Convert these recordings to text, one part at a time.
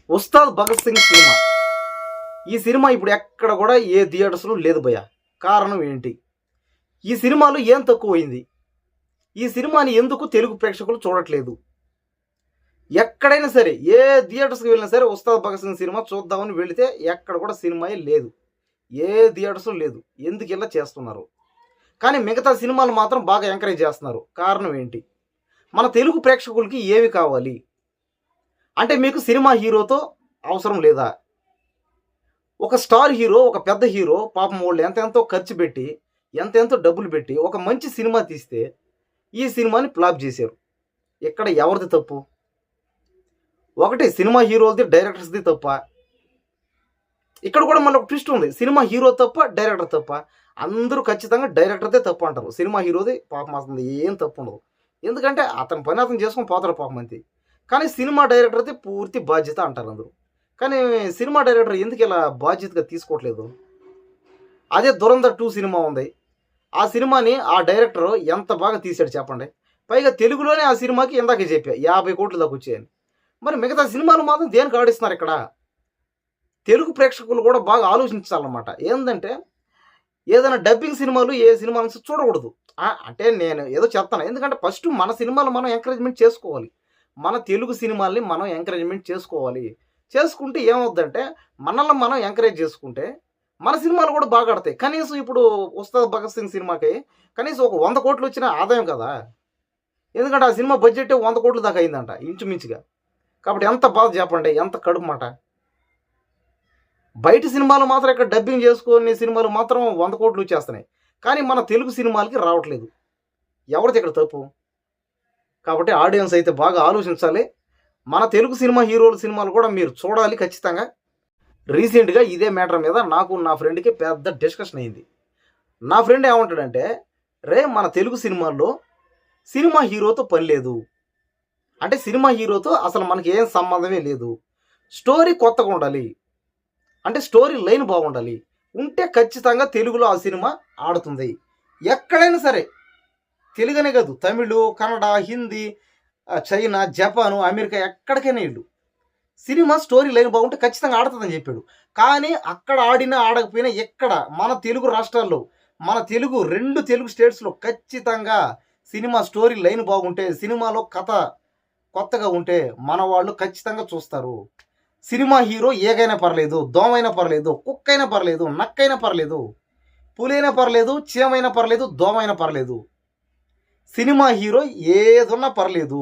Ustaad Bhagat Singh cinema. ఈ cinema ఇప్పుడు ఎక్కడ కూడా ఏ థియేటర్స్లో లేదు భయ్య. కారణం ఏంటి? ఈ సినిమాలో ఏం తక్కువైంది? ఈ సినిమాని ఎందుకు తెలుగు ప్రేక్షకులు చూడట్లేదు? ఎక్కడైనా సరే ఏ థియేటర్స్కి వెళ్ళినా సరే ఉస్తాద్ భగత్ సింగ్ సినిమా చూద్దామని వెళితే ఎక్కడ కూడా సినిమాయే లేదు. ఏ థియేటర్స్లో లేదు. ఎందుకు ఇలా చేస్తున్నారు? కానీ మిగతా సినిమాలు మాత్రం బాగా ఎంకరేజ్ చేస్తున్నారు. కారణం ఏంటి? మన తెలుగు ప్రేక్షకులకి ఏమి కావాలి అంటే, మీకు సినిమా హీరోతో అవసరం లేదా? ఒక స్టార్ హీరో, ఒక పెద్ద హీరో పాపం వాళ్ళు ఎంతెంతో ఖర్చు పెట్టి ఎంతెంతో డబ్బులు పెట్టి ఒక మంచి సినిమా తీస్తే ఈ సినిమాని ఫ్లాప్ చేశారు. ఇక్కడ ఎవరిది తప్పు? ఒకటి సినిమా హీరోది, డైరెక్టర్స్ది తప్ప. ఇక్కడ కూడా మళ్ళీ ఒక ట్విస్ట్ ఉంది. సినిమా హీరో తప్ప, డైరెక్టర్ తప్ప. అందరూ ఖచ్చితంగా డైరెక్టర్దే తప్పు అంటారు. సినిమా హీరోది పాపం అసలు ఏం తప్పు ఉండదు. ఎందుకంటే అతని పని అతను చేసుకొని పోతాడు పాపం అంతే. కానీ సినిమా డైరెక్టర్ది పూర్తి బాధ్యత అంటారు అందరూ. కానీ సినిమా డైరెక్టర్ ఎందుకు ఇలా బాధ్యతగా తీసుకోవట్లేదు? అదే దురంధర్ 2 సినిమా ఉంది. ఆ సినిమాని ఆ డైరెక్టర్ ఎంత బాగా తీశాడు చెప్పండి. పైగా తెలుగులోనే ఆ సినిమాకి ఇందాకే చెప్పా 50 కోట్లు దాకా వచ్చాయని. మరి మిగతా సినిమాలు మాత్రం దేనికి ఆడిస్తున్నారు ఇక్కడ? తెలుగు ప్రేక్షకులు కూడా బాగా ఆలోచించాలన్నమాట. ఏంటంటే ఏదైనా డబ్బింగ్ సినిమాలు ఏ సినిమాలు చూడకూడదు. అంటే నేను ఏదో చెప్తాను. ఎందుకంటే ఫస్ట్ మన సినిమాలు మనం ఎంకరేజ్మెంట్ చేసుకోవాలి. మన తెలుగు సినిమాల్ని మనం ఎంకరేజ్మెంట్ చేసుకోవాలి. చేసుకుంటే ఏమవుద్దంటే మనల్ని మనం ఎంకరేజ్ చేసుకుంటే మన సినిమాలు కూడా బాగా ఆడతాయి. కనీసం ఇప్పుడు ఉస్తాద్ భగత్ సింగ్ సినిమాకి కనీసం ఒక 100 కోట్లు వచ్చిన ఆదాయం కదా. ఎందుకంటే ఆ సినిమా బడ్జెట్ 100 కోట్ల దాకా అయిందంట ఇంచుమించుగా. కాబట్టి ఎంత బాధ చెప్పండి, ఎంత కడుపు మాట. బయట సినిమాలు మాత్రం ఇక్కడ డబ్బింగ్ చేసుకునే సినిమాలు మాత్రం 100 కోట్లు వచ్చేస్తున్నాయి. కానీ మన తెలుగు సినిమాలకి రావట్లేదు. ఎవరిది ఇక్కడ తప్పు? కాబట్టి ఆడియన్స్ అయితే బాగా ఆలోచించాలి. మన తెలుగు సినిమా హీరోల సినిమాలు కూడా మీరు చూడాలి ఖచ్చితంగా. రీసెంట్గా ఇదే మ్యాటర్ మీద నాకు నా ఫ్రెండ్కి పెద్ద డిస్కషన్ అయింది. నా ఫ్రెండ్ ఏమంటాడంటే, మన తెలుగు సినిమాల్లో సినిమా హీరోతో పని లేదు. అంటే సినిమా హీరోతో అసలు మనకి ఏం సంబంధమే లేదు. స్టోరీ కొత్తగా ఉండాలి. అంటే స్టోరీ లైన్ బాగుండాలి. ఉంటే ఖచ్చితంగా తెలుగులో ఆ సినిమా ఆడుతుంది. ఎక్కడైనా సరే, తెలుగునే కాదు, Tamil, Kannada, Hindi, China, Japan, America, ఎక్కడికైనా ఇల్లు సినిమా స్టోరీ లైన్ బాగుంటే ఖచ్చితంగా ఆడుతుందని చెప్పాడు. కానీ అక్కడ ఆడినా ఆడకపోయినా ఎక్కడ మన తెలుగు రాష్ట్రాల్లో, మన తెలుగు 2 తెలుగు స్టేట్స్లో ఖచ్చితంగా సినిమా స్టోరీ లైన్ బాగుంటే, సినిమాలో కథ కొత్తగా ఉంటే మన వాళ్ళు ఖచ్చితంగా చూస్తారు. సినిమా హీరో ఏగైనా పర్లేదు, దోమైనా పర్లేదు, కుక్కైనా పర్లేదు, నక్కైనా పర్లేదు, పులైనా పర్లేదు, చీమైనా పర్లేదు, దోమైనా పర్లేదు, సినిమా హీరో ఏదున్నా పర్లేదు,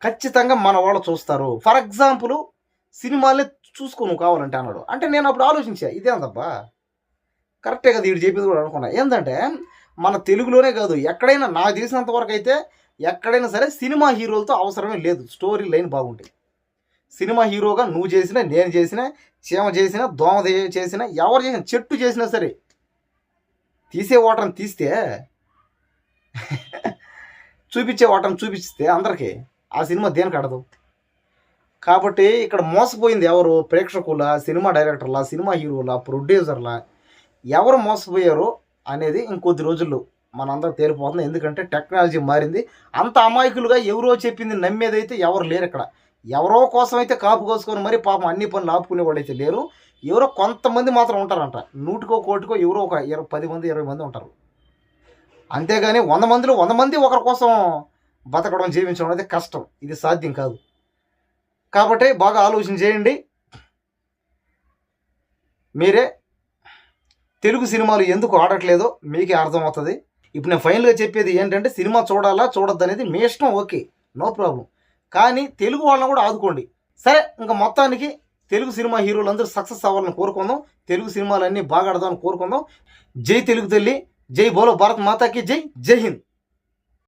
ఖచ్చితంగా మన వాళ్ళు చూస్తారు. ఫర్ ఎగ్జాంపుల్ సినిమాలే చూసుకో నువ్వు కావాలంటే అన్నాడు. అంటే నేను అప్పుడు ఆలోచించా, ఇదేందబ్బా కరెక్టే కదా వీడు చెప్పింది కూడా అనుకున్నా. ఏంటంటే మన తెలుగులోనే కాదు, ఎక్కడైనా నాకు తెలిసినంత వరకు అయితే ఎక్కడైనా సరే సినిమా హీరోలతో అవసరమే లేదు. స్టోరీ లైన్ బాగుంటాయి. సినిమా హీరోగా నువ్వు చేసినా, నేను చేసినా, చీమ చేసినా, దోమ చేసినా, ఎవరు చేసినా, చెట్టు చేసినా సరే తీసే ఓటర్ని తీస్తే చూపించే ఓటర్ని చూపిస్తే అందరికీ ఆ సినిమా దేనికి ఆడదు. కాబట్టి ఇక్కడ మోసపోయింది ఎవరు? ప్రేక్షకుల, సినిమా డైరెక్టర్ల, సినిమా హీరోల, ప్రొడ్యూసర్ల, ఎవరు మోసపోయారో అనేది ఇంకొద్ది రోజుల్లో మనందరూ తేలిపోతుంది. ఎందుకంటే టెక్నాలజీ మారింది. అంత అమాయకులుగా ఎవరో చెప్పింది నమ్మేదైతే ఎవరు లేరు ఇక్కడ. ఎవరో కోసం అయితే కాపు కోసుకొని మరి పాపం అన్ని పనులు ఆపుకునే వాళ్ళు అయితే లేరు. ఎవరో కొంతమంది మాత్రం ఉంటారంట. 100కో కోటికో ఎవరో ఒక 10 మంది 20 మంది ఉంటారు. అంతేగాని 100 మందిలో 100 మంది ఒకరి కోసం బతకడం, జీవించడం అనేది కష్టం. ఇది సాధ్యం కాదు. కాబట్టి బాగా ఆలోచన చేయండి. మీరే తెలుగు సినిమాలు ఎందుకు ఆడట్లేదో మీకే అర్థమవుతుంది. ఇప్పుడు నేను ఫైనల్గా చెప్పేది ఏంటంటే, సినిమా చూడాలా చూడొద్దు అనేది మీ ఇష్టం, ఓకే, నో ప్రాబ్లం. కానీ తెలుగు వాళ్ళని కూడా ఆదుకోండి. సరే, ఇంకా మొత్తానికి తెలుగు సినిమా హీరోలు అందరూ సక్సెస్ అవ్వాలని కోరుకుందాం. తెలుగు సినిమాలన్నీ బాగా ఆడదామని కోరుకుందాం. జై తెలుగు తల్లి, జై బోలో భారత్ మాతాకి జై, జై హింద్.